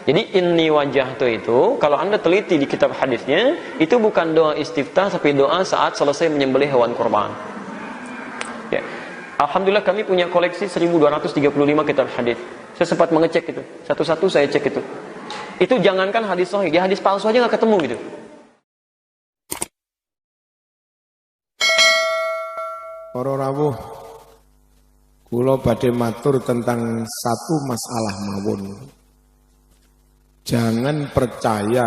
Jadi inni wajjahtu itu, kalau Anda teliti di kitab hadisnya, itu bukan doa istiftah, tapi doa saat selesai menyembelih hewan kurban. Ya. Alhamdulillah kami punya koleksi 1235 kitab hadis. Saya sempat mengecek itu, satu-satu saya cek itu. Itu jangankan hadis sahih, ya hadis palsu aja nggak ketemu gitu. Para rawuh, kula badhe matur tentang satu masalah mawon. Jangan percaya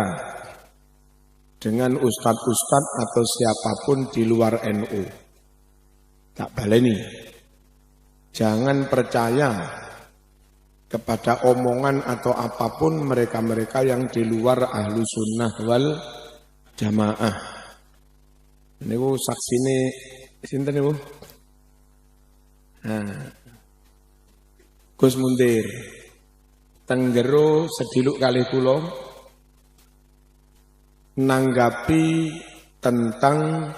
dengan ustadz-ustadz atau siapapun di luar NU. Tak baleni. Jangan percaya kepada omongan atau apapun mereka-mereka yang di luar ahlu sunnah wal jamaah. Ini saksine sinten niku? Gus Mundir tenggero sediluk kali kula nanggapi tentang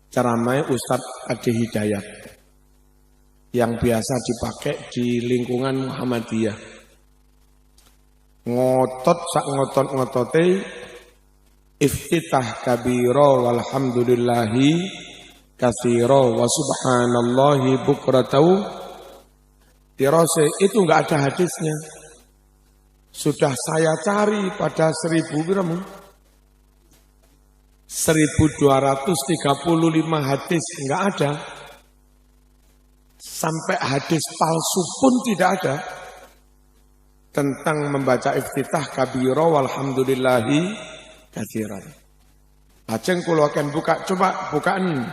ceramah Ustadz Adi Hidayat yang biasa dipakai di lingkungan Muhammadiyah. Ngotot sak ngotot-ngotote iftitah kabira walhamdulillahi katsira wa subhanallahi bukratan dirose, itu enggak ada hadisnya. Sudah saya cari pada 1235 hadis, enggak ada. Sampai hadis palsu pun tidak ada tentang membaca iftitah kabira walhamdulillahi katsiran. Lajeng kula akan buka, coba bukaan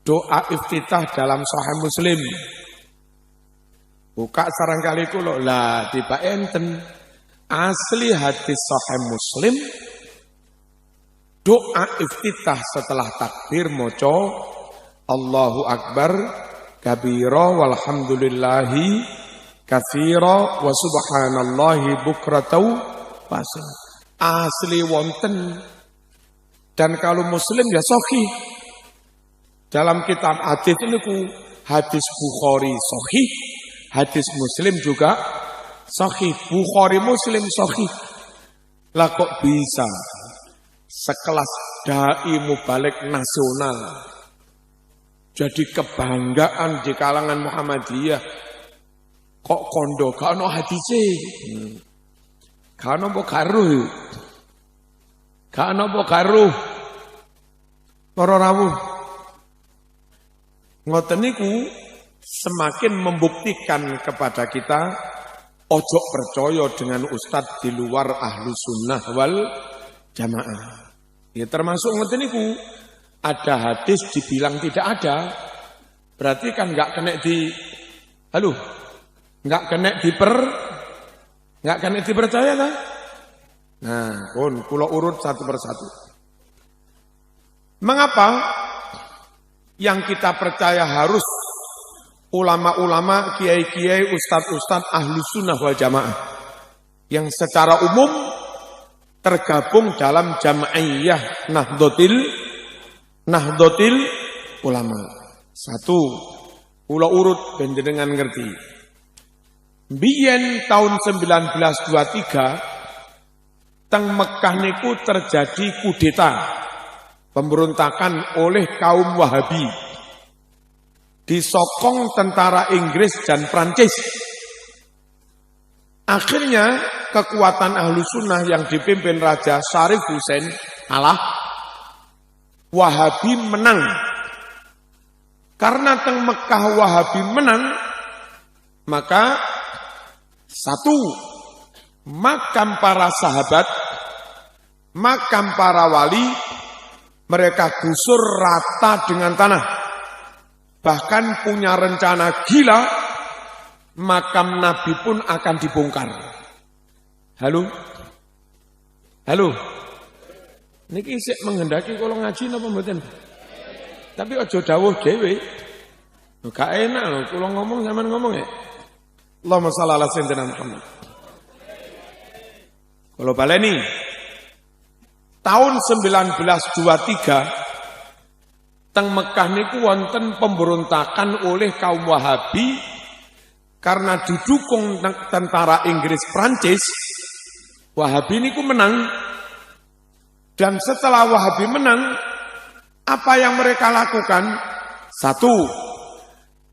doa iftitah dalam Sahih Muslim. Buka sarang kali kula, lah tiba enten asli hadis Sahih Muslim. Doa iftitah setelah takbir maca Allahu Akbar kabira walhamdulillahi katsira wa subhanallahi bukratan wasil. Asli wonten. Dan kalau Muslim ya sahih. Dalam kitab hadis ini hadis Bukhari sahih, hadis Muslim juga sahih. Bukhari Muslim sahih. Lah kok bisa sekelas dai mubalik nasional jadi kebanggaan di kalangan Muhammadiyah kok kondo gak ono hadise, gak ono mbok garuh, gak ono mbok garuh. Para rawuh ngoten niku semakin membuktikan kepada kita ojo percaya dengan ustadz di luar ahlu sunnah wal jamaah. Ya termasuk ngoten niku. Ada hadis dibilang tidak ada, berarti kan nggak kena nggak kena dipercaya kan? Nah, kula urut satu persatu. Mengapa yang kita percaya harus ulama-ulama, kiai-kiai, ustadz-ustadz ahlu sunnah wal jamaah yang secara umum tergabung dalam Jam'iyah Nahdlatul Ulama. Satu, kula urut panjenengan ngerti. Biyen tahun 1923 teng Mekah niku terjadi kudeta, pemberontakan oleh kaum Wahabi. Disokong tentara Inggris dan Prancis. Akhirnya kekuatan ahlu sunnah yang dipimpin Raja Syarif Hussein kalah. Wahabi menang. Karena teng Mekah Wahabi menang, maka satu, makam para sahabat, makam para wali, mereka gusur rata dengan tanah. Bahkan punya rencana gila, makam Nabi pun akan dibongkar. Halo? Niki isih menghendaki kalau ngaji napa mboten? Tapi aja dawuh dhewe. Gak enak lho kula ngomong sampean ngomong ya. Allahumma shalli ala sayyidina Muhammad. Kalau baleni tahun 1923 teng Mekah niku wonten pemberontakan oleh kaum Wahabi karena didukung tentara Inggris Prancis. Wahabi ini menang. Dan setelah Wahabi menang, apa yang mereka lakukan? Satu,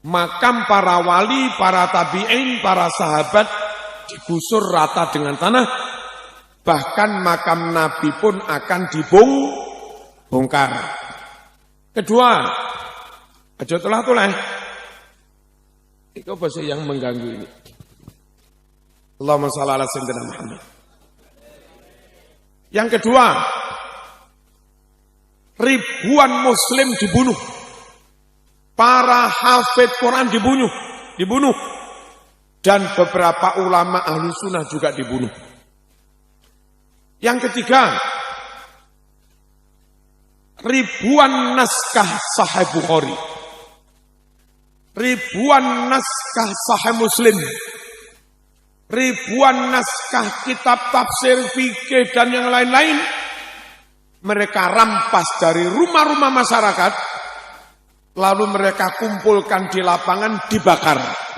makam para wali, para tabi'in, para sahabat digusur rata dengan tanah. Bahkan makam Nabi pun akan dibongkar. Kedua, aja tulah-tulah. Itu apa sih yang mengganggu ini? Allahumma shalli ala sayyidina Muhammad. Yang kedua, ribuan muslim dibunuh. Para hafid Quran dibunuh. Dan beberapa ulama ahlu sunnah juga dibunuh. Yang ketiga, ribuan naskah Sahih Bukhari, ribuan naskah Sahih Muslim, ribuan naskah kitab tafsir, fikih, dan yang lain-lain, mereka rampas dari rumah-rumah masyarakat, lalu mereka kumpulkan di lapangan, dibakar.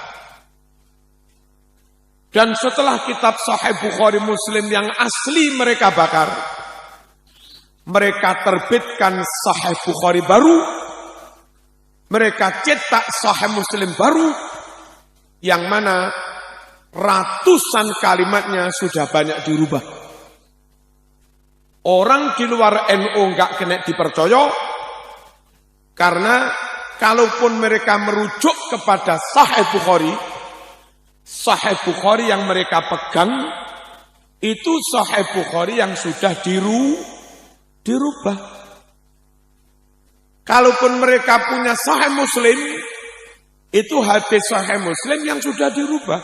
Dan setelah kitab Sahih Bukhari Muslim yang asli mereka bakar, mereka terbitkan Sahih Bukhari baru, mereka cetak Sahih Muslim baru, yang mana ratusan kalimatnya sudah banyak dirubah. Orang di luar NU enggak kena dipercaya, karena kalaupun mereka merujuk kepada Sahih Bukhari yang mereka pegang, itu Sahih Bukhari yang sudah dirubah. Kalaupun mereka punya Sahih Muslim, itu hadis Sahih Muslim yang sudah dirubah.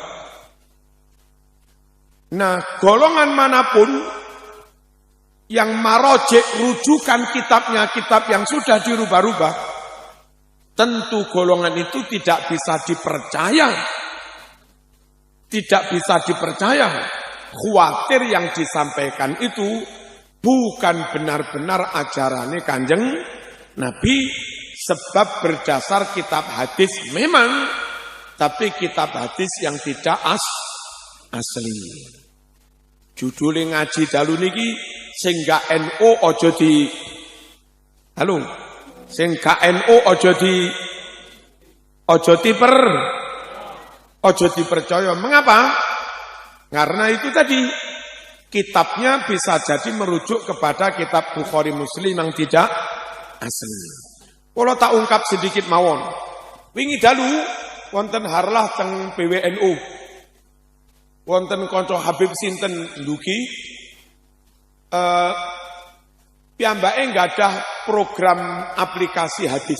Nah, golongan manapun yang marojek rujukan kitabnya, kitab yang sudah dirubah-rubah, tentu golongan itu tidak bisa dipercaya. Tidak bisa dipercaya. Khawatir yang disampaikan itu bukan benar-benar ajarannya Kanjeng Nabi, sebab berdasar kitab hadis memang, tapi kitab hadis yang tidak asli. Judulnya ngaji dalu niki sing gak NU aja di halo, sing gak NU aja dipercaya. Mengapa? Karena itu tadi, kitabnya bisa jadi merujuk kepada kitab Bukhari Muslim yang tidak asli. Kalau tak ungkap sedikit mawon, wingi dalu wonten harlah teng PWNU, wonten konco Habib sinten ndugi, piyambake enggak ada program aplikasi hadis.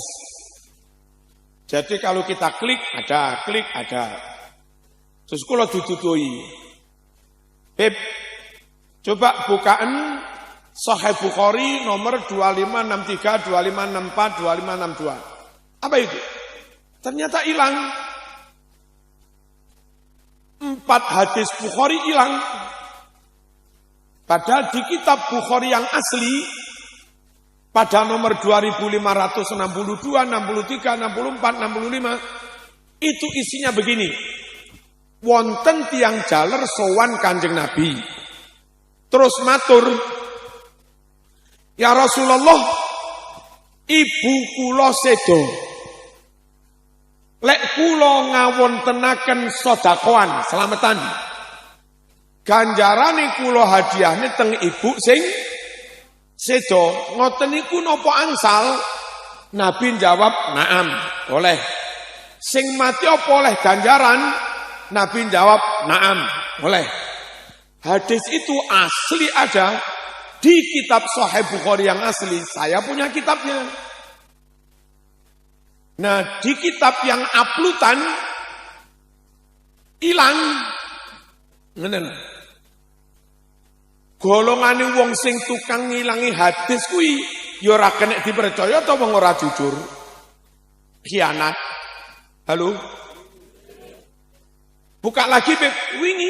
Jadi kalau kita klik ada. Terus kula dudutui, Beb, coba bukaan Sahih Bukhari nomor 2563, 2564, 2562. Apa itu? Ternyata hilang. 4 hadis Bukhari hilang. Padahal di kitab Bukhari yang asli, pada nomor 2562, 63, 64, 65, itu isinya begini. Wonten tiang jaler sowan Kanjeng Nabi. Terus matur, ya Rasulullah, ibu kula sedo. Lek kula ngawontenaken sedekahan selamatan. Ganjarane kula hadiahne teng ibu sing sedo. Ngoten niku napa angsal? Nabi jawab, "Naam, oleh." Sing mati apa oleh ganjaran? Nabi jawab, "Naam, oleh." Hadis itu asli ada di kitab Sahih Bukhari yang asli. Saya punya kitabnya. Nah, di kitab yang uploadan hilang. Ngene. Golongane wong sing tukang ngilangi hadis kuwi ya ora kena dipercaya ta wong ora jujur. Khianat. Halo. Buka lagi Beb, wingi.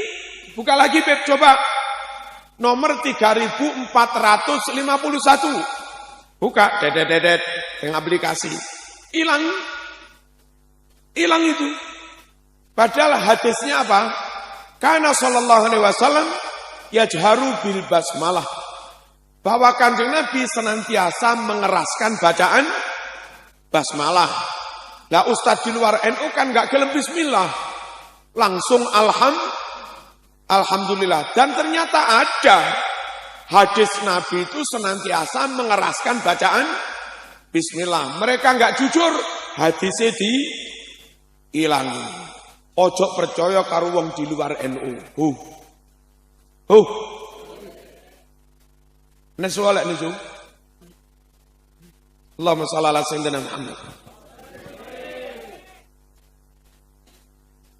Buka lagi Beb, coba. Nomor 3451. Buka, dedet yang aplikasi. Hilang itu. Padahal hadisnya apa? Karena sallallahu alaihi wasallam yajharu bil basmalah. Bahwa Kanjeng Nabi senantiasa mengeraskan bacaan basmalah. Lah Ustadz di luar NU kan gak gelem bismillah. Langsung alhamdulillah. Dan ternyata ada hadis Nabi itu senantiasa mengeraskan bacaan bismillah. Mereka gak jujur, hadisnya diilangi. Ojo percaya karo wong di luar NU. Nesu oleh nesu. Allahumma shalli ala sayyidina Muhammad.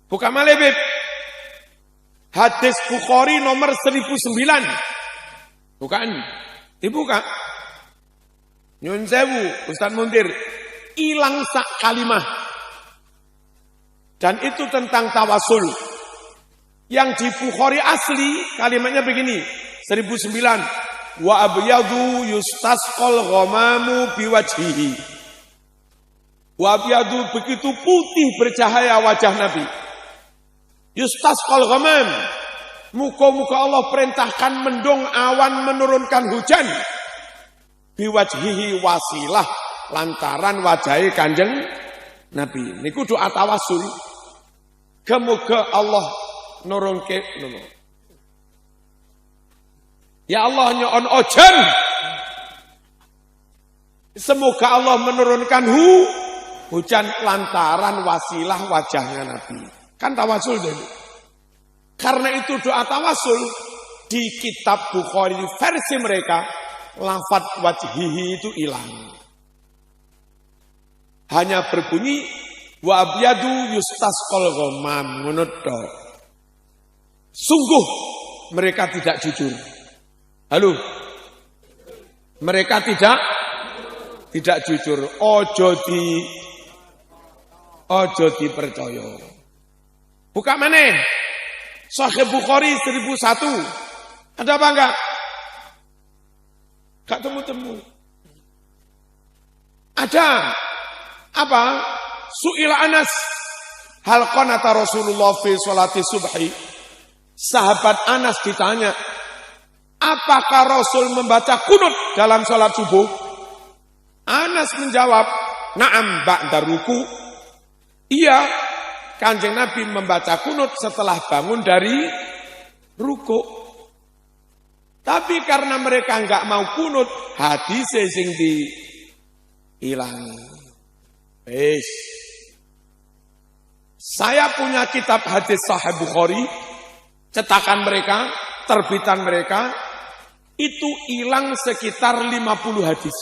Buka malebib. Hadis Bukhari nomor 1009. Bukaan. Dibuka. Nyun sewu, Ustaz Muntir. Ilang sak kalimah. Dan itu tentang tawasul. Yang di Bukhari asli kalimatnya begini. 1009. Wa abyadu yustasqal ghamamu biwajhihi. Wa abyadu begitu putih bercahaya wajah Nabi. Yustasqal ghamam. Muka-muka Allah perintahkan mendung awan menurunkan hujan. Biwajhihi wasilah lantaran wajahe Kanjeng Nabi. Niku doa tawasul. Kemuga Allah nurunke Ya Allah nyon ojen. Semoga Allah menurunkan hujan lantaran wasilah wajahnya Nabi. Kan tawasul dulu. Karena itu doa tawasul di kitab Bukhari versi mereka lafaz wajhihi itu hilang. Hanya berbunyi wa abyadu yustasqal ghamam ngono tok. Sungguh mereka tidak jujur. Halo. Mereka tidak jujur. Ojo dipercaya. Buka maneh. Sahih Bukhari 1001. Ada apa enggak? Enggak temu-temu. Ada. Apa? Su'ila Anas. Hal qanata Rasulullah fi sholati subhi. Sahabat Anas ditanya. Apakah Rasul membaca kunut dalam sholat subuh? Anas menjawab, na'am ba'da ruku. Iya, Kanjeng Nabi membaca kunut setelah bangun dari ruku. Tapi karena mereka enggak mau kunut, hadis sing diilangi. Saya punya kitab hadis Sahih Bukhari, cetakan mereka, terbitan mereka, itu hilang sekitar 50 hadis.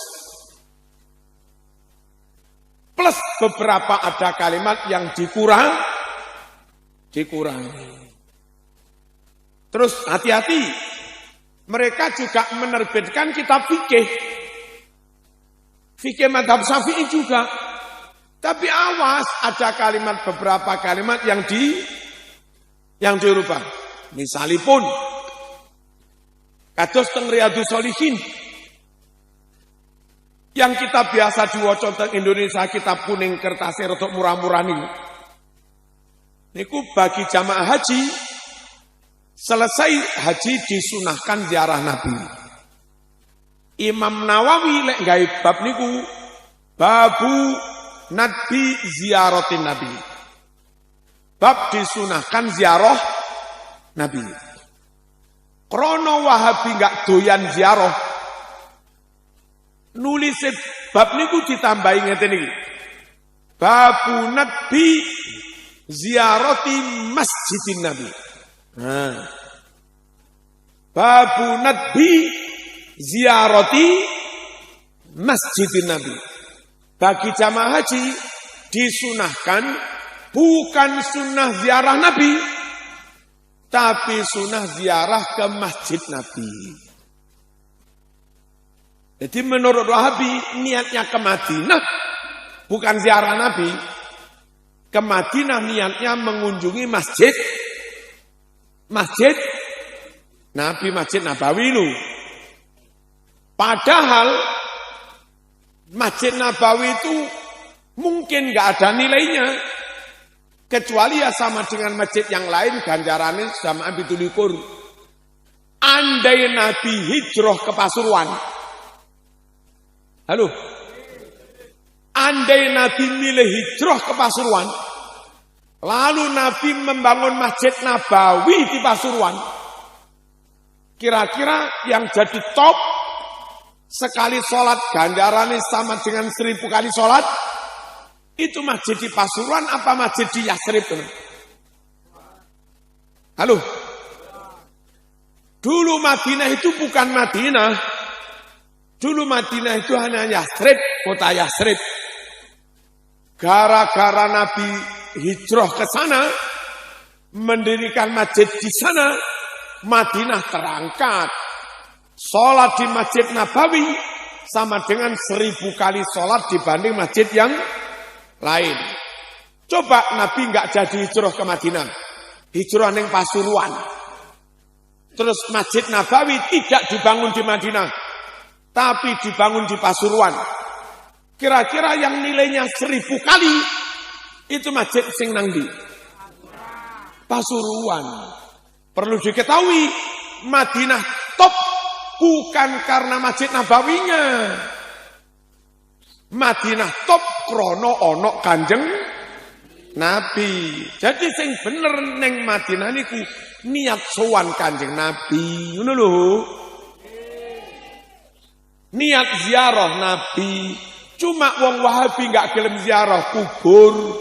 Plus beberapa ada kalimat yang dikurangi. Terus hati-hati, mereka juga menerbitkan kitab fikih. Fikih madhab Syafi'i juga. Tapi awas, ada beberapa kalimat yang dirubah. Misalipun, kados teng Riyadhus Shalihin yang kita biasa diwaca teng Indonesia, kitab kuning kertasnya rodok murah-murah niku bagi jamaah haji selesai haji disunahkan ziarah Nabi. Imam Nawawi lek gawe bab niku babu nadbi ziaratin Nabi. Bab disunahkan ziarah Nabi. Krono Wahabi enggak doyan ziarah. Nulis bab niku ditambahi ngeten iki. Babu nadbi ziarati masjidin Nabi. Babu nadbi ziarati masjidin Nabi. Bagi jamaah haji disunahkan bukan sunnah ziarah Nabi, tapi sunnah ziarah ke masjid Nabi. Jadi menurut Wahabi niatnya ke Madinah bukan ziarah Nabi. Ke Madinah niatnya mengunjungi masjid Nabi, Masjid Nabawi lu. Padahal Masjid Nabawi itu mungkin gak ada nilainya. Kecuali ya sama dengan masjid yang lain ganjarannya sama 17. andai Nabi hijrah ke Pasuruan. Halo. Andai Nabi milih hijrah ke Pasuruan, lalu Nabi membangun Masjid Nabawi di Pasuruan, kira-kira yang jadi top sekali sholat ganjarannya sama dengan 1000 kali sholat, itu masjid di Pasuruan apa masjid di Yasrib? Halo. Dulu Madinah itu bukan Madinah. Dulu Madinah itu hanya Yasrib, kota Yasrib. Gara-gara Nabi hijrah ke sana, mendirikan masjid di sana, Madinah terangkat. Sholat di Masjid Nabawi sama dengan 1000 kali sholat dibanding masjid yang lain. Coba Nabi nggak jadi hijrah ke Madinah, hijrah ning Pasuruan. Terus Masjid Nabawi tidak dibangun di Madinah, tapi dibangun di Pasuruan. Kira-kira yang nilainya 1000 kali, itu masjid sing nang ndi? Pasuruan. Perlu diketahui, Madinah top bukan karena Masjid Nabawinya. Madinah top krono ono Kanjeng Nabi. Jadi sing bener neng Madinah niku niat sowan Kanjeng Nabi, ngono lho. Niat ziarah Nabi. Cuma wong Wahabi enggak gelem ziarah kubur.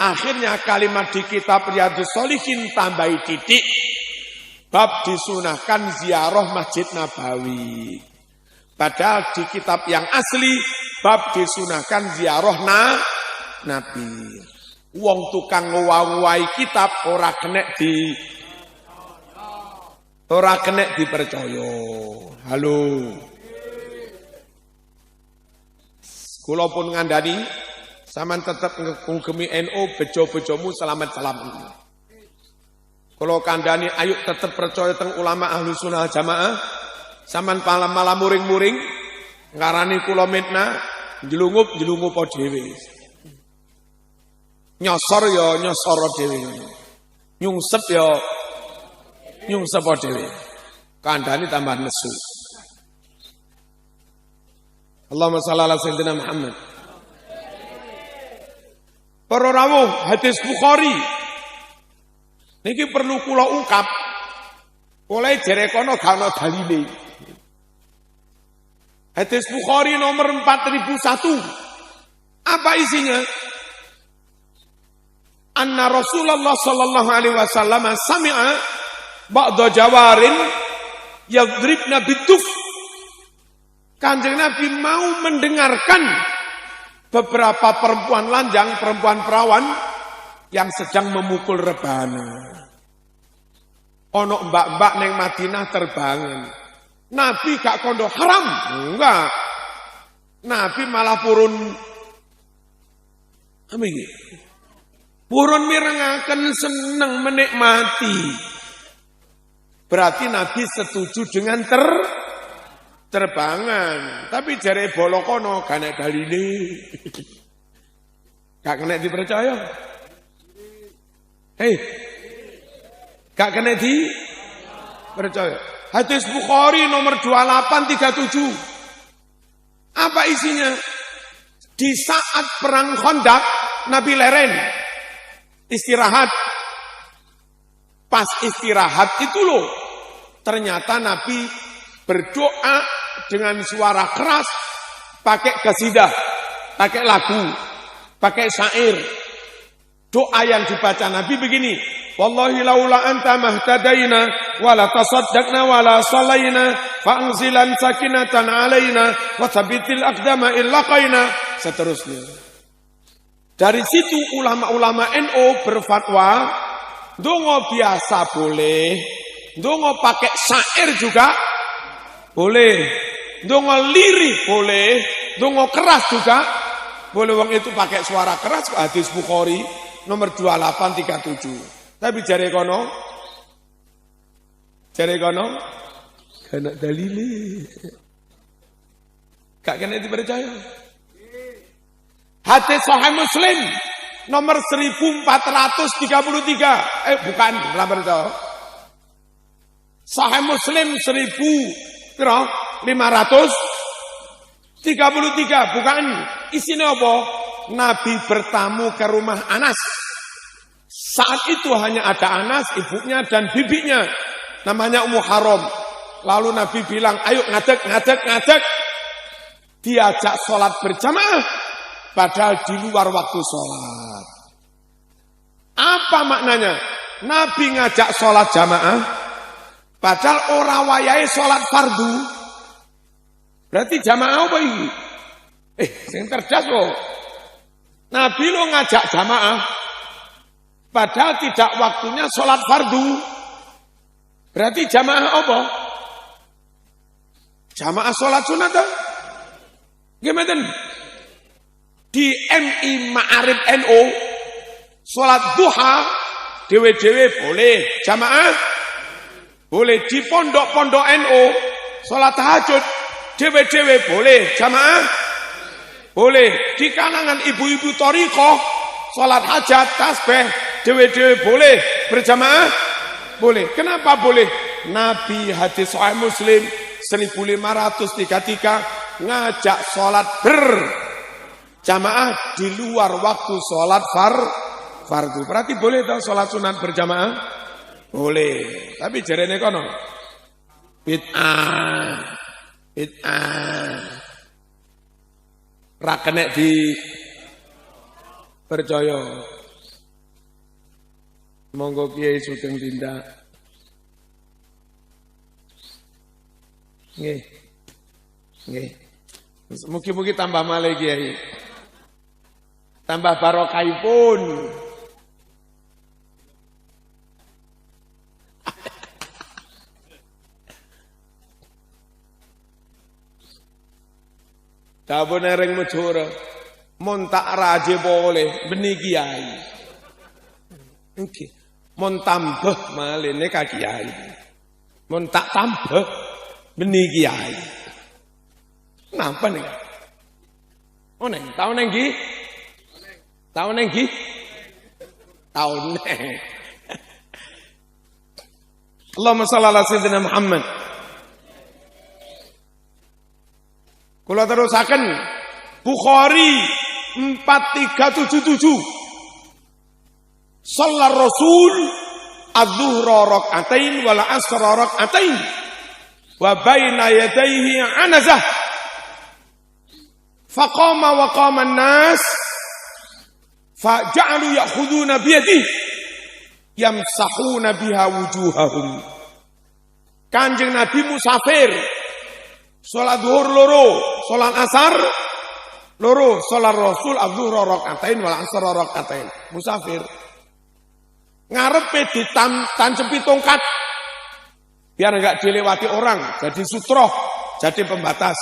Akhirnya kalimat di kitab Riyadhus Shalihin tambahi titik. Bab disunahkan ziarah Masjid Nabawi. Padahal di kitab yang asli bab disunahkan ziarah Nabi. Wong tukang ngowai kitab ora kena dipercaya. Halo. Kula pun ngandani sampean tetep ngugemi NU, bejo-bejomu selamat-selamat. Kula kandhani ayo tetep percaya teng ulama ahlu sunnah jamaah. Sampean malam muring-muring ngarani kula mitnah, jelungup dhewe. Nyosor ya nyosor dhewe. Nyungsep ya nyungsep dhewe. Kandhani tambah nesu. Allahumma shalli ala sayyidina Muhammad. Para rawuh hadis Bukhari. Niki perlu kula ungkap. Oleh jere kono gak ono dalile. Hadis Bukhari nomor 4001. Apa isinya? Anna Rasulullah sallallahu alaihi wasallam sami'a ba'da jawarin yadribna biduf. Kanjeng Nabi mau mendengarkan beberapa perempuan lanjang, perempuan perawan yang sedang memukul rebana. Ono mbak-mbak neng Madinah terbangun. Nabi gak kondo haram, enggak. Nabi malah purun apa iki? Purun mirengaken seneng menikmati. Berarti Nabi setuju dengan terbangan, tapi jare bolokono gak nek dalile. Gak kena dipercaya. Hei. Gak kena dipercaya. Hadis Bukhari nomor 2837. Apa isinya? Di saat perang Khandaq, Nabi leren istirahat. Pas istirahat itu loh, ternyata Nabi berdoa dengan suara keras, pakai qasidah, pakai lagu, pakai syair. Doa yang dibaca Nabi begini, wallahi laula anta mahtadaina wala tasaddaqna wala salaina fa'anzilan sakinatan alaina wa thabitil aqdama illaqaina. Seterusnya. Dari situ ulama-ulama NU berfatwa, dongo biasa boleh, dongo pakai syair juga boleh, dongo lirih boleh, dongo keras juga boleh. Wong itu pakai suara keras. Hadis Bukhari nomor 2837. Tapi jare kono kena dalile, gak kena dipercaya. Hadis Sahih Muslim nomor 1433. Bukan, ora percaya. Sahih Muslim 1533. Bukan isinya apa? Nabi bertamu ke rumah Anas. Saat itu hanya ada Anas, ibunya dan bibinya. Namanya Ummu Haram. Lalu Nabi bilang, ayo ngadeg. Diajak sholat berjamaah. Padahal di luar waktu sholat. Apa maknanya? Nabi ngajak sholat jamaah. Padahal ora wayahe sholat fardu. Berarti jamaah apa ini? Sing cerdas loh. Nabi lo ngajak jamaah. Padahal tidak waktunya sholat fardu. Berarti jamaah apa? Jamaah sholat sunat. Gimana? Di MI Ma'arif NU, sholat duha, dewe-dewe boleh. Jamaah boleh. Di pondok-pondok NU, sholat tahajud, dewe-dewe boleh. Jamaah boleh. Di kalangan ibu-ibu thariqah, sholat hajat, tasbih, dewe-dewe boleh. Berjamaah boleh. Kenapa boleh? Nabi hadis Sahih Muslim 1533 ngajak sholat berjamaah di luar waktu sholat fardu. Berarti boleh tau sholat sunat berjamaah? Boleh. Tapi jarene kono bid'ah. Ra kenek di percaya. Monggo Kiai Sugeng tindak. Nggih. Mugi-mugi tambah malih Kiai. Tambah barokahipun. Dapun ereng mejora. Mon tak raje boleh beni Kiai. Nggih. Mon tambah malih nek Kiai. Mon tak tambah beni Kiai. Napa nih? Oh neng, tahu neng gi? Tahu neng gi? Tahu neng. Allahumma shalli ala sayyidina Muhammad. Kula terusaken Bukhari 4377. Shallar Rasul adz-dzuhra rak'atain wal 'asra rak'atain wa baina yadayhi 'anazah. Faqama wa qama an-nas faja'alu ya'khuduna biyadihi yamsahuna biha wujuhahum. Kanjeng Nabi musafir. Salat zuhur loro, salat asar loro, salat Rasul adz-dzuhra rak'atain wal 'asra rak'atain. Musafir. Ngarepe ditancepi tongkat biar enggak dilewati orang, jadi sutroh, jadi pembatas.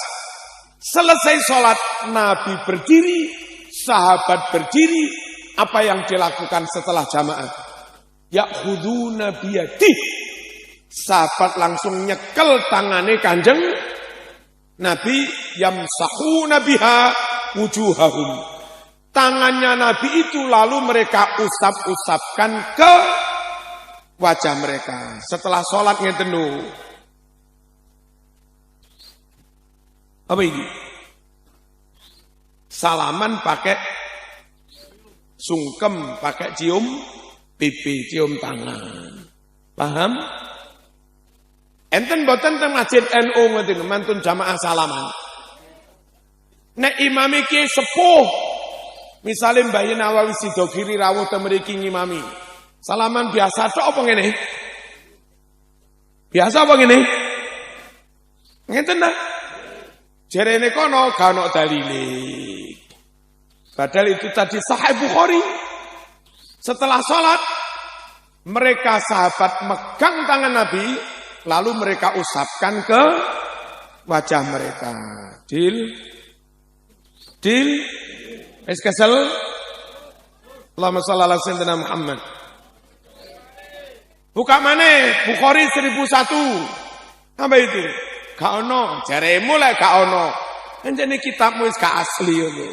Selesai sholat, Nabi berdiri, sahabat berdiri. Apa yang dilakukan setelah jamaah? Ya'khuduna biyadih. Sahabat langsung nyekel tangane Kanjeng Nabi, yamsahuna biha wujuhahum. Tangannya Nabi itu lalu mereka usap-usapkan ke wajah mereka. Setelah sholat ngeten lho. Apa ini? Salaman pakai sungkem, pakai cium pipi, cium tangan. Paham? Enten boten teng masjid NU ngoten mantun jamaah salaman. Nek imam iki sepuh, misale Mbah Nawawi Sidogiri rawuh teng mriki ngimami. Salaman biasa tok apa ngene? Biasa apa ngene? Ngeten ta? Jerene kono gak ono dalile. Padahal itu tadi Sahih Bukhari. Setelah sholat, mereka sahabat megang tangan Nabi, lalu mereka usapkan ke wajah mereka. Deal. Es kesel. Allahumma shalli ala sayyidina Muhammad. Buka mana? Bukhari 1001. Apa itu? Gak ono, jaremu lah gak ono. Anjane kitabmu wis gak asli lho.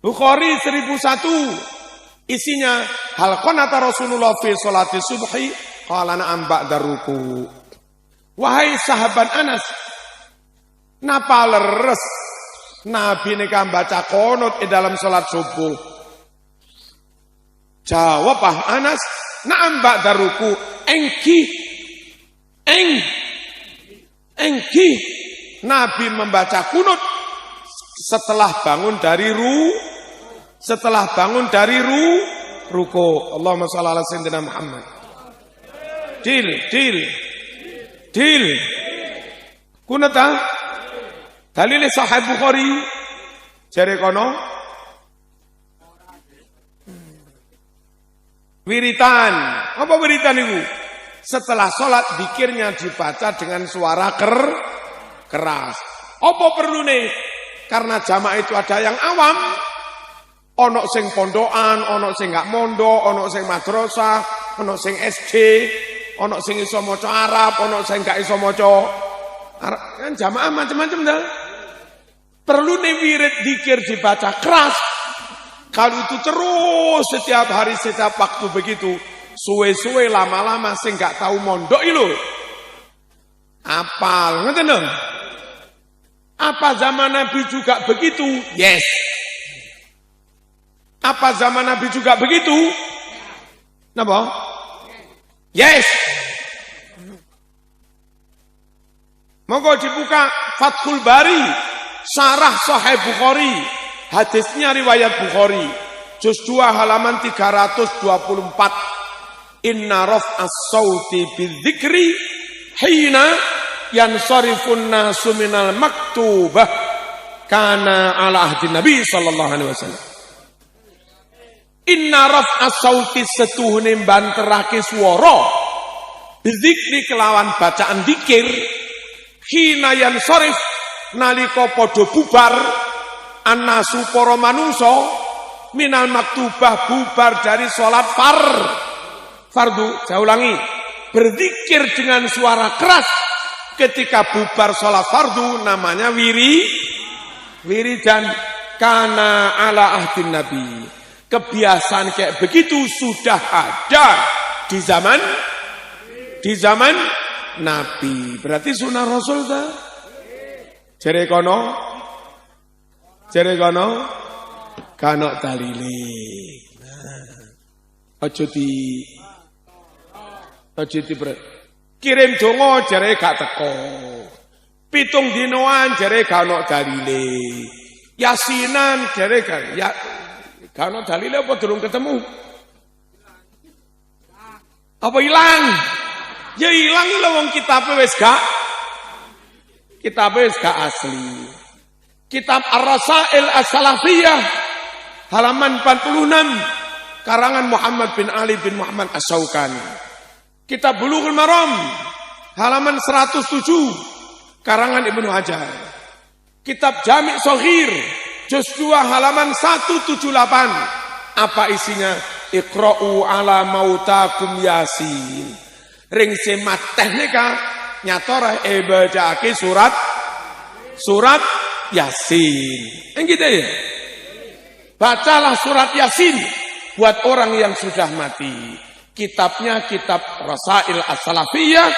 Bukhari 1001. Isinya hal qanata Rasulullah fi sholati subhi qala na'am ba'da ruku. Wahai sahabat Anas, napa leres Nabi nika baca qunut di dalam salat subuh? Jawab Anas, na'am ba'da ruku. Engki Nabi membaca qunut setelah bangun dari ruku. Allahumma shalli ala sayyidina Muhammad. Dil. Kunut dalile Sahih Bukhari jare kono wiritan. Apa wiritan itu? Setelah sholat zikirnya dibaca dengan suara keras. Apa perlu nih? Karena jamaah itu ada yang awam, ono sing pondokan, ono sing gak mondok, ono sing madrasah, ono sing SD, ono sing iso maca Arab, ono sing gak iso maca Arab. Kan jamaah macam-macam dah. Perlu nih wirid zikir dibaca keras. Kalau itu terus setiap hari, setiap waktu begitu, suwe-suwe lama-lama sing gak tahu mondok itu. Apal, ngerti dong? Apa zaman Nabi juga begitu? Yes. Apa zaman Nabi juga begitu? Napa? Yes. Monggo dibuka Fathul Bari, Syarah Sahih Bukhari. Hadisnya riwayat Bukhari. Juz 2 halaman 324. Inna raf'as sauti bidzikri hina yansarifun nasu minal maktubah kana ala ahdi Nabi sallallahu alaihi wasallam. Inna raf'as sauti setuhune banterake swara bidzikri kelawan bacaan zikir hina yansarif nalika padha bubar annasu para manungsa minal maktubah bubar dari salat fardu. Saya ulangi, berzikir dengan suara keras ketika bubar sholat fardu namanya wiridan kana ala ahdin Nabi. Kebiasaan kayak begitu sudah ada di zaman Nabi. Berarti sunnah Rasul ta? Jere kono kano dalile. Aja kirim donga jare gak teko. 7 dinoan jare gak ono dalile. Yasinan jare gak ono dalile apa durung ketemu? Apa ilang? Ya ilang lho wong kitabe wis gak asli. Kitab Ar-Rasail As-Salafiyah halaman 46 karangan Muhammad bin Ali bin Muhammad As-Syaukani. Kitab Bulughul Maram halaman 107 karangan Ibnu Hajar. Kitab Jami' Shaghir juz 2 halaman 178. Apa isinya? Iqra'u ala mautakum Yasin. Ring semat teknika nyatora bacake surat Yasin. Gitu ya. Bacalah surat Yasin buat orang yang sudah mati. Kitabnya kitab Rasail As-Salafiyah,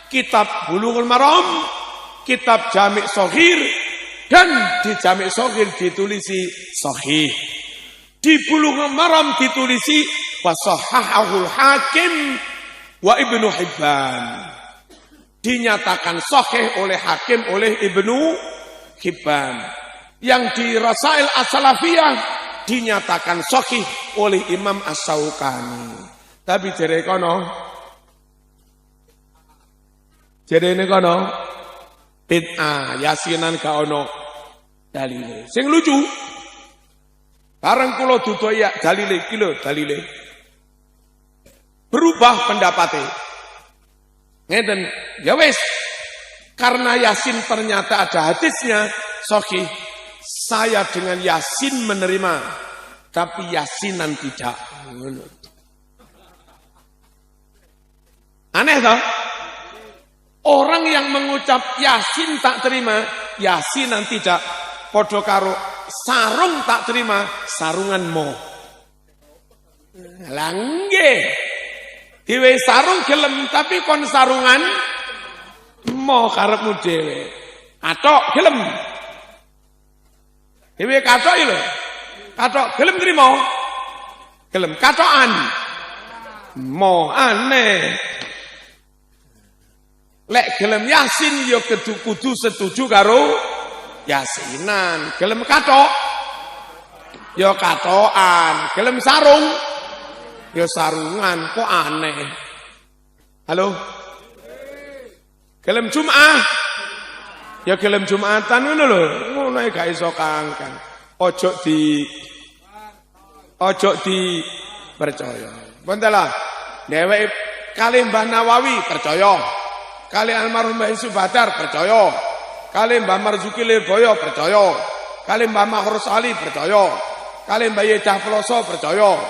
kitab Bulughul Maram, kitab Jami' Shaghir, dan di Jami' Shaghir ditulisi sahih. Di Bulughul Maram ditulisi wasahahul Hakim wa Ibnu Hibban. Dinyatakan sahih oleh Hakim oleh Ibnu Hibban. Yang di Rasail As-Salafiyah dinyatakan sahih oleh Imam As-Syaukani. Tapi jere kono bid'ah yasinan gak ono dalile. Sing lucu bareng kula dudaya dalile berubah pendapatnya. Ngeten, ya wis. Karena Yasin ternyata ada hadisnya sahih. Saya dengan Yasin menerima, tapi Yasinan tidak. Aneh toh? Orang yang mengucap Yasin tak terima, Yasinan tidak. Podo karo sarung tak terima, sarungan mo. Lah nggih. Diwe sarung gelem tapi kon sarungan mau karepmu dhewe. Kathok gelem. Diwe kathok iki lho. Kathok gelem trimo. Gelem kathokan. Mau aneh. Lek gelem yasin ya kudu setuju karo yasinan. Gelem kathok ya kathokan. Gelem sarung ya sarungan. Kok aneh. Halo? Gelem Jum'ah ya gelem Jumatan ngono lho. Ngono gak iso kangkang. Ojo di percaya. Bentelah. Dheweke kalih Mbah Nawawi percaya. Kalih almarhum Mbah Yusuf Badar percaya. Kalih Mbah Marzuki Lirboyo percaya. Kalih Mbah Makhrus Ali percaya. Kalih Mbah Yedah Ploso percaya.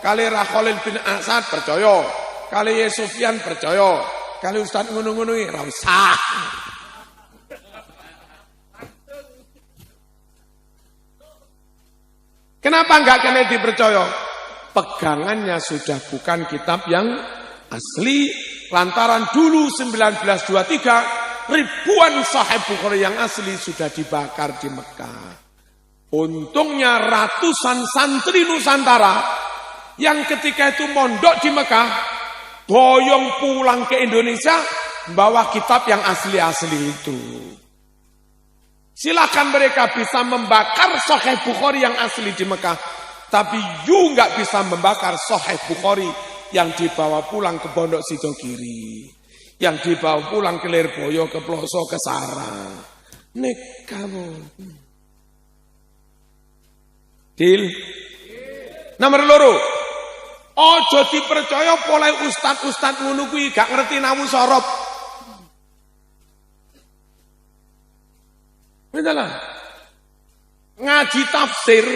Kalih Rakholil bin Asad percaya. Kalih Sufyan percaya. Kalih Ustaz ngono-ngono iki ra usah. Kenapa enggak kena dipercaya? Pegangannya sudah bukan kitab yang asli. Lantaran dulu 1923 ribuan Sahih Bukhari yang asli sudah dibakar di Mekah. Untungnya ratusan santri Nusantara yang ketika itu mondok di Mekah boyong pulang ke Indonesia membawa kitab yang asli-asli itu. Silakan mereka bisa membakar Sahih Bukhari yang asli di Mekah, tapi you nggak bisa membakar Sahih Bukhari yang dibawa pulang ke Pondok Sidogiri, yang dibawa pulang ke Lirboyo, ke Ploso, ke Sarang. Nek kamu. Deal. Nomor loro. Ojo dipercaya oleh ustad-ustad ngono kuwi gak ngerti nawu sorop. Betul. Ngaji tafsir,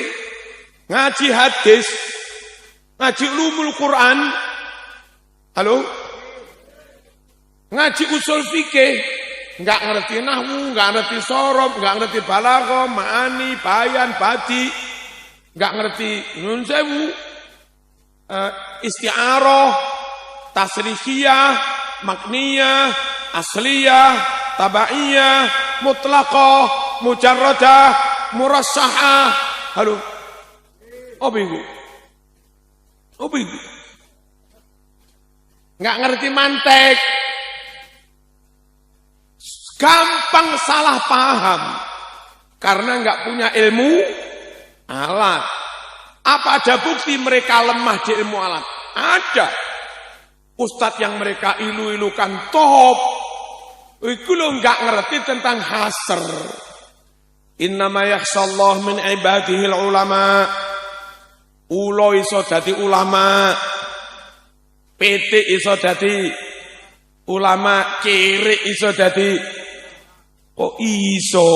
ngaji hadis, ngaji ulumul Quran. Halo? Ngaji usul fikih, enggak ngerti nahwu, enggak ngerti sorob, enggak ngerti balaghah, ma'ani, bayan, badi, enggak ngerti nun sewu, isti'arah, tasrifiyah, makniyah, asliyah, tabaiyah, mutlaqah, mujarradah, murassahah. Halo? Apa itu? Apa itu? Nggak ngerti mantek. Gampang salah paham. Karena nggak punya ilmu alat. Apa ada bukti mereka lemah di ilmu alat? Ada. Ustadz yang mereka ilu-ilukan top. Itu lo nggak ngerti tentang hasr. Innama yakhshallah min ibadihil ulama. Ulo iso dadi ulama. PT iso dadi ulama. Kiri iso dadi. Oh iso.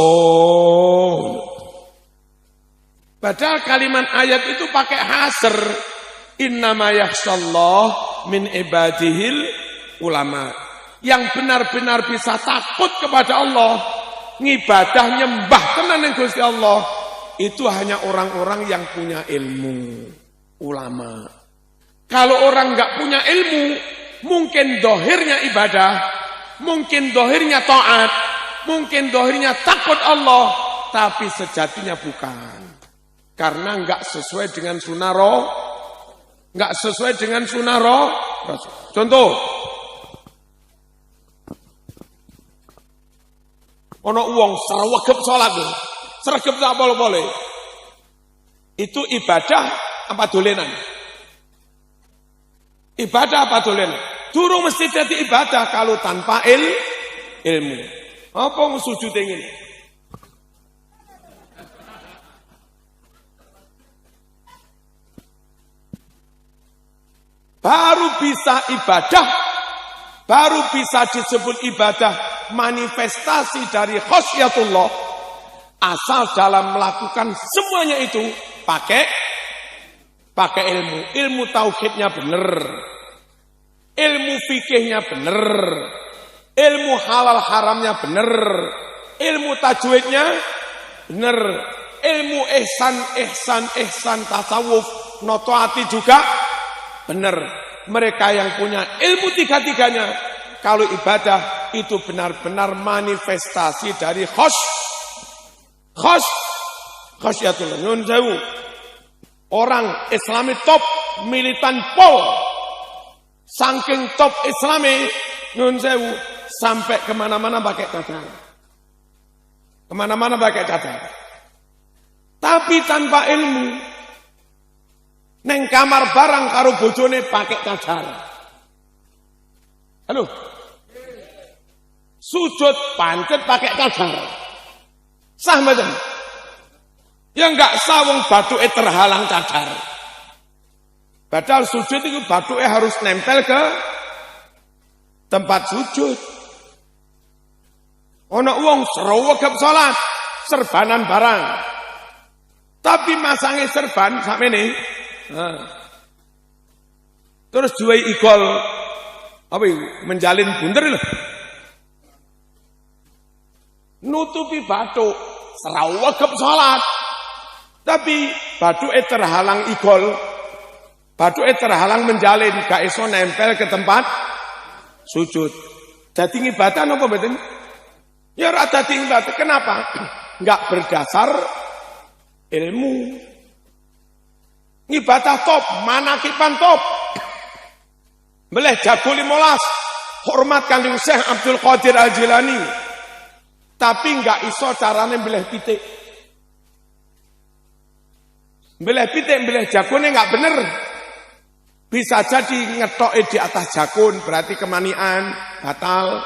Padahal kalimat ayat itu pakai hasr. Innama yakhshallah min ibadihil ulama. Yang benar-benar bisa takut kepada Allah, ngibadah nyembah tenan ning Gusti Allah, itu hanya orang-orang yang punya ilmu, ulama. Kalau orang enggak punya ilmu, mungkin dohirnya ibadah, mungkin dohirnya taat, mungkin dohirnya takut Allah, tapi sejatinya bukan. Karena enggak sesuai dengan sunnah roh, enggak sesuai dengan sunnah roh. Contoh, ono uang sregep salat, sregep tak boleh. Itu ibadah apa dolenan? Ibadah apa dolenan? Durung mesti jadi ibadah kalau tanpa ilmu. Apa sujud ingin? Baru bisa ibadah, baru bisa disebut ibadah, manifestasi dari khasyatullah, asal dalam melakukan semuanya itu pakai ilmu tauhidnya benar, ilmu fikihnya benar, ilmu halal haramnya benar, ilmu tajwidnya benar, ilmu ihsan tasawuf notoati juga benar. Mereka yang punya ilmu tiga-tiganya, kalau ibadah itu benar-benar manifestasi dari khosyatul nyun sewu. Orang Islami top, militan pol, saking top Islami nyun sewu, sampai kemana-mana pakai cadar. Kemana-mana pakai cadar. Tapi tanpa ilmu. Neng kamar barang karo bojone pakai cadar. Halo. Sujud pancet pakai cadar. Sah mboten? Ya enggak sah wong bathuke terhalang cadar. Padahal sujud itu bathuke harus nempel ke tempat sujud. Ono wong srowegep salat, serbanan barang. Tapi masange serban sakmene. Nah. Terus juai igol apa itu? Menjalin bunder lho. Nutupi bathuk, srawegep salat. Tapi bathuke terhalang igol. Bathuke terhalang menjalin, gak iso nempel ke tempat sujud. Dadi ibadah napa mboten? Ya ora dadi ibadah. Kenapa? Enggak berdasar ilmu. Ibadah top, manakipan top. Beleh jago 15, hormat Kanjeng Syekh Abdul Qadir Al-Jilani. Tapi enggak iso carane beleh pitik. Beleh pitik, beleh jagone enggak bener. Bisa jadi ngetoke di atas jagon, berarti kemanian, batal.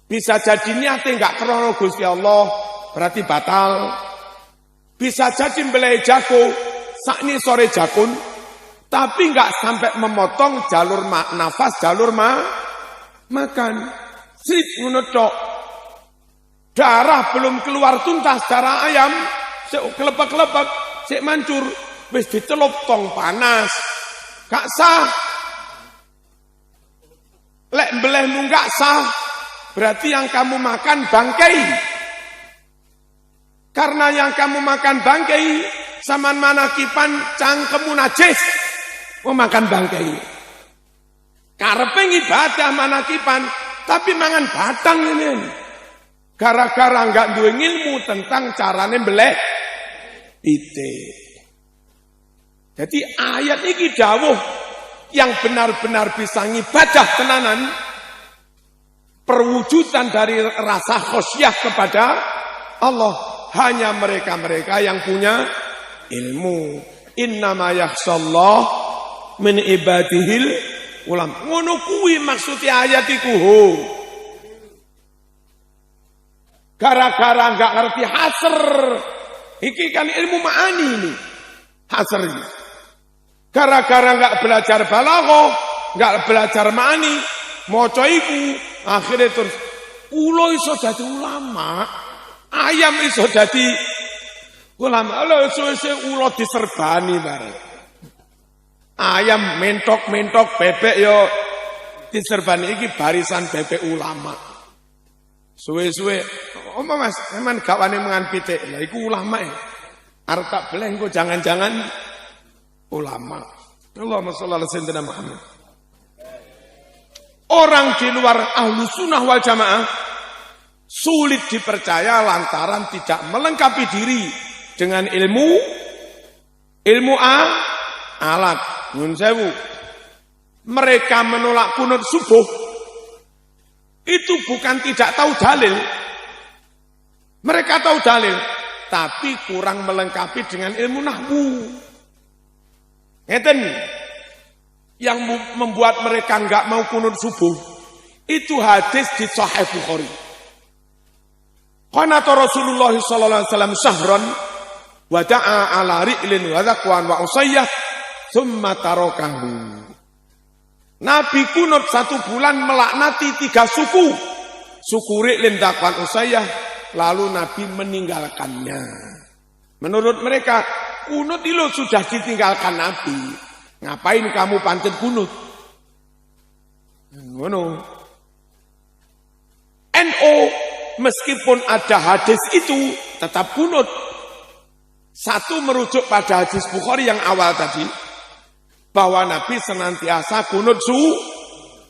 Bisa jadi niate enggak krono Gusti Allah, berarti batal. Bisa jadi beleh jago sakni sore jakun, tapi enggak sampai memotong jalur nafas, jalur makan. Sip ngono tok. Darah belum keluar tuntas, darah ayam, sik kelepek-kelepek, sik mancur, wis dicelup tong panas. Gak sah. Lek mbelehmu gak sah, berarti yang kamu makan bangkai. Karena yang kamu makan bangkai, saman manakipan cangkemmu najis, makan bangkai. Karepe ibadah manakipan, tapi mangan batang ini. Gara-gara enggak duwe ilmu tentang carane mbeleh pitik. Jadi ayat ini dawuh yang benar-benar bisa ngibadah tenanan, perwujudan dari rasa khosyah kepada Allah hanya mereka-mereka yang punya ilmu. Innama yakhshallah min ibadihil ulama. Ngono kuwi maksudnya ayat iku. Gara-gara enggak ngerti hasr. Iki kan ilmu ma'ani ini. Hasr ini. Gara-gara enggak belajar balaghah, enggak belajar ma'ani, maca iku, akhirnya terus ulo iso dadi ulama, ayam iso dadi ulama. Lho suwe-suwe ulo diserbani bareng. Ayam mentok-mentok, bebek yo diserbani, iki barisan bebek ulama. Suwe-suwe, Mas, emang gak wani mangan pitik. Lah iku ulama ya. Arep tak beleh engko jangan-jangan ulama. Allahumma shalli ala sayyidina Muhammad. Orang di luar ahlu sunnah wal jamaah sulit dipercaya lantaran tidak melengkapi diri dengan ilmu alat. Nyun sewu. Mereka menolak kunut subuh itu bukan tidak tahu dalil. Mereka tahu dalil, tapi kurang melengkapi dengan ilmu nahwu. Ngeten, yang membuat mereka enggak mau kunut subuh, itu hadis di Sahih Bukhari. Qanata Rasulullah sallallahu alaihi wasallam syahran wa da'a ala ri'lin wa zakwan wa usayyah thumma tarakahu. Nabi kunut 1 bulan melaknati 3 suku. Suku Ri'lin, Zakwan, Usayyah. Lalu Nabi meninggalkannya. Menurut mereka, kunut itu sudah ditinggalkan Nabi. Ngapain kamu pancet kunut? NO, meskipun ada hadis itu, tetap kunut. Satu merujuk pada hadis Bukhari yang awal tadi. bahwa Nabi senantiasa kunut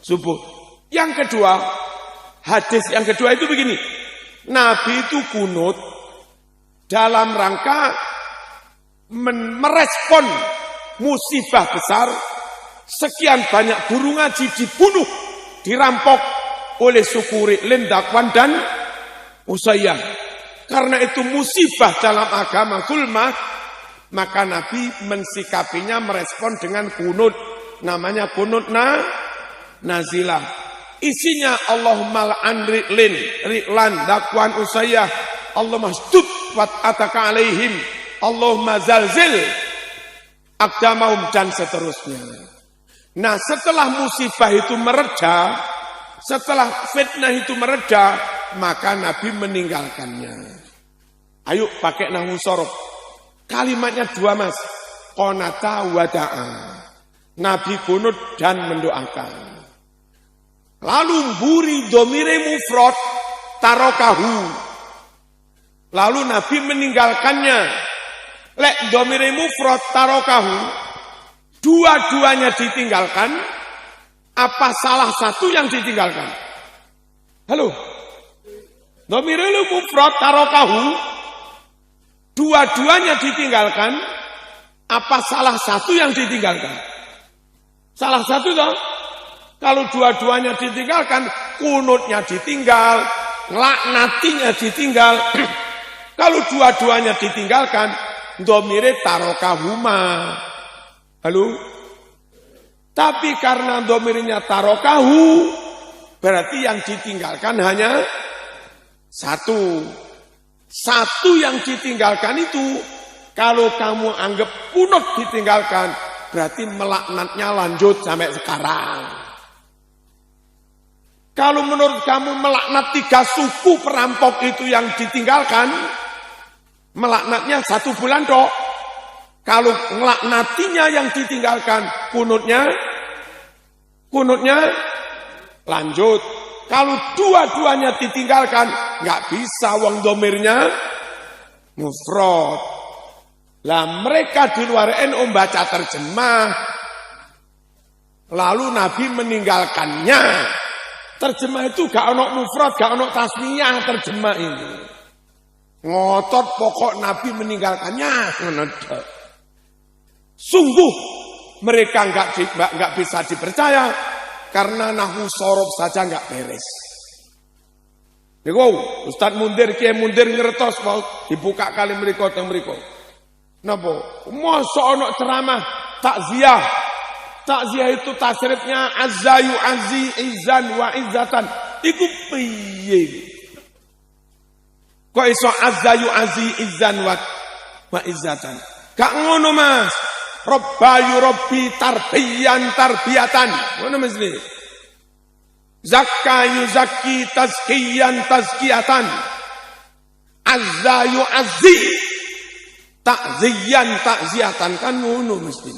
subuh. Yang kedua, hadis yang kedua itu begini. Nabi itu kunut dalam rangka merespon musibah besar. Sekian banyak guru ngaji dibunuh, dirampok oleh suku Ri'lin, Dakwan, dan Usayyah. Karena itu musibah dalam agama zulmah, maka Nabi mensikapinya merespon dengan kunut. Namanya kunut nazilah. Isinya Allahumma la'an Ri'lan, Dakwan, Usayyah. Allahumma shdud wat'ataka alaihim. Allahumma zalzil aqdamahum, dan seterusnya. Nah, setelah musibah itu mereda, setelah fitnah itu mereda, maka Nabi meninggalkannya. Ayo pakai nahwu sorof. Kalimatnya dua, Mas. Qonata wada'a. Nabi kunut dan mendoakan. Lalu buri domire mufrad tarokahu. Lalu Nabi meninggalkannya. Lek domire mufrad tarokahu. Dua-duanya ditinggalkan, apa salah satu yang ditinggalkan? Halo? Dhamirul mufrad tarokahu, dua-duanya ditinggalkan, apa salah satu yang ditinggalkan? Salah satu toh? Kalau dua-duanya ditinggalkan, kunutnya ditinggal, laknatinya ditinggal. Kalau dua-duanya ditinggalkan, dhamire tarokahuma. Halo? Tapi karena domirnya tarokahu, berarti yang ditinggalkan hanya satu. Satu yang ditinggalkan itu, kalau kamu anggap kunut ditinggalkan, berarti melaknatnya lanjut sampai sekarang. Kalau menurut kamu melaknat 3 suku perampok itu yang ditinggalkan, melaknatnya 1 bulan dok. Kalau ngelaknatinya yang ditinggalkan, kunutnya lanjut. Kalau dua-duanya ditinggalkan, nggak bisa, wong domirnya mufrad. Lah mereka di luar NU baca terjemah, lalu Nabi meninggalkannya. Terjemah itu gak ono mufrad, gak ono tasniyah terjemah ini. Ngotot pokok Nabi meninggalkannya. Sungguh mereka nggak bisa dipercaya karena nahwu sorof saja nggak beres. Niku Ustaz Mundir, Kiai Mundir ngertos mau dibuka kali mriko teng mriko. Napa? Mosok ana ceramah takziah. Takziah itu tasrifnya azza yu'azzi izan wa izzatan. Iku piye? Kok iso azza yu'azzi izan wa izzatan? Gak ngono, Mas. Robba yurabbi tarbiyan tarbiyatan. Mana mesti? Zakka yuzakki tazkiyan tazkiyatan. Azza yu'azzi ta'ziyan ta'ziyatan, kan ngono mesti.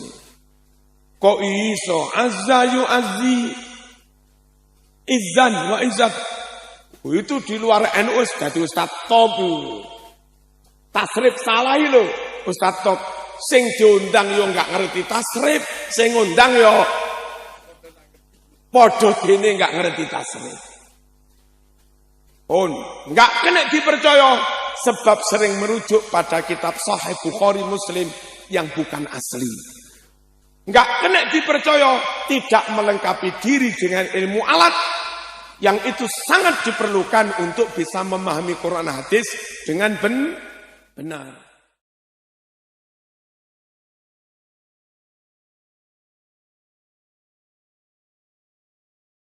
Kok iso azza yu'azzi izan wa izzat. Itu di luar NU dadi Ustaz top. Tasrif salah lho Ustaz top. Sing diundang yo enggak ngerti tasrif, sing ngundang yo padha dene enggak ngerti tasrif. Enggak kena dipercaya sebab sering merujuk pada kitab Sahih Bukhari Muslim yang bukan asli. Enggak kena dipercaya tidak melengkapi diri dengan ilmu alat yang itu sangat diperlukan untuk bisa memahami Quran hadis dengan benar.